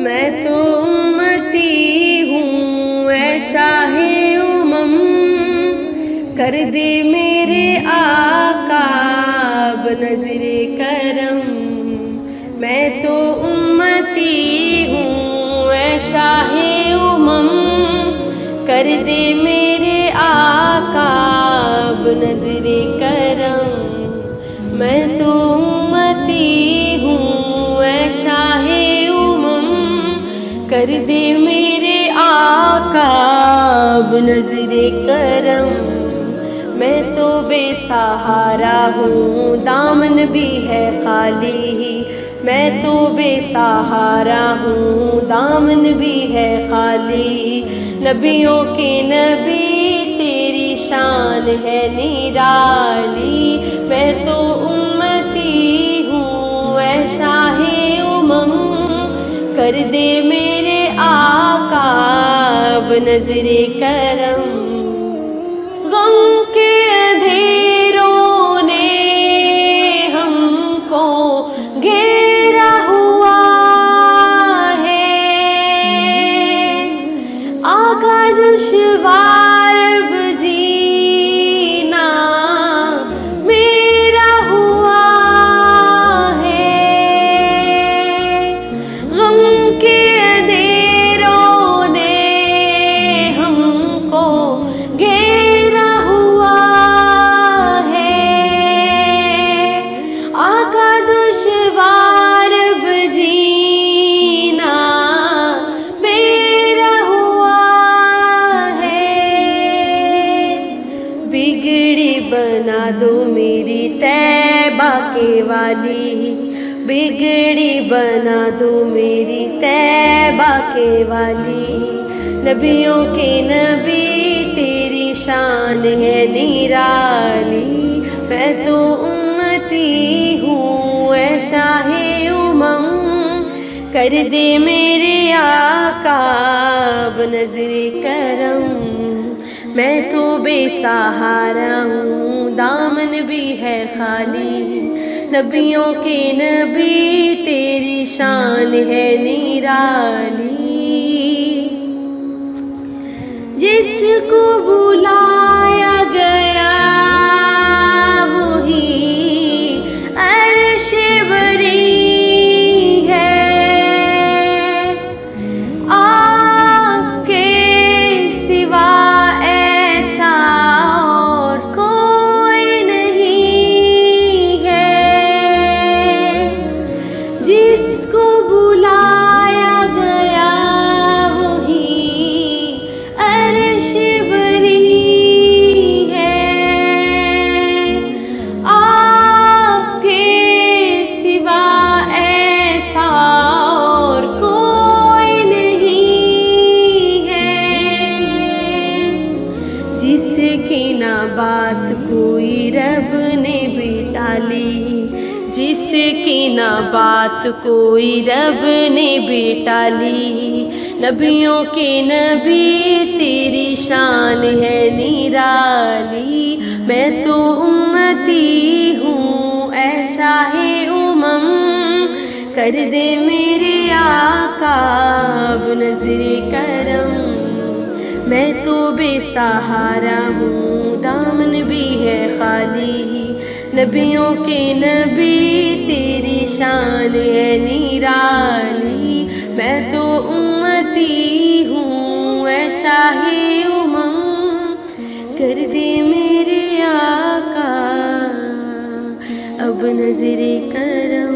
میں تو امتی ہوں اے شاہ امم، کر دے میرے آقا اب نظر کرم۔ میں تو امتی ہوں اے شاہ امم، کر دے میرے آقا اب نظر کرم۔ میں تو امتی ہوں اے شاہ امم، کر دے میرے آقا اب نظر کرم۔ میں تو بے سہارا ہوں دامن بھی ہے خالی، میں تو بے سہارا ہوں دامن بھی ہے خالی، نبیوں کے نبی تیری شان ہے نرالی۔ میں تو امتی ہوں اے شاہ امم، کر دے میرے آقا اب نظر کرم۔ غم کے اندھیروں نے ہم کو گھیرا ہوا ہے، آقا دشوار اب جینا میرا ہوا ہے۔ غم کے اندھیروں نے ہم کو گھیرا ہوا ہے، آقا دشوار اب جینا میرا ہوا ہے۔ بگڑی بنا دو میری طیبہ کے والی، بگڑی بنا دو میری طیبہ کے والی، نبیوں کے نبی تیری شان ہے نرالی۔ میں تو امتی ہوں اے شاہ امم، کر دے میرے آقا اب نظر کرم۔ میں تو بے سہارا ہوں دامن بھی ہے خالی، نبیوں کے نبی تیری شان ہے نرالی۔ جس کو بلایا گیا وہی عرش بری ہے، آپ کے سوا ایسا اور کوئی نہیں ہے۔ جس کو بلایا گیا وہی عرش بری ہے، آپ کے سوا ایسا اور کوئی نہیں ہے۔ جس کی نہ بات کوئی رب نے بھی ٹالی، جس کی نہ بات کوئی رب نے بھی ٹالی، نبیوں کے نبی تیری شان ہے نرالی۔ میں تو امتی ہوں اے شاہ امم، کر دے میرے آقا اب نظر کرم۔ میں تو بے سہارا ہوں دامن بھی ہے خالی، نبیوں کے نبی تیری شان ہے نرالی۔ میں تو امتی ہوں اے شاہ امم، کر دے میرے آقا اب نظر کرم۔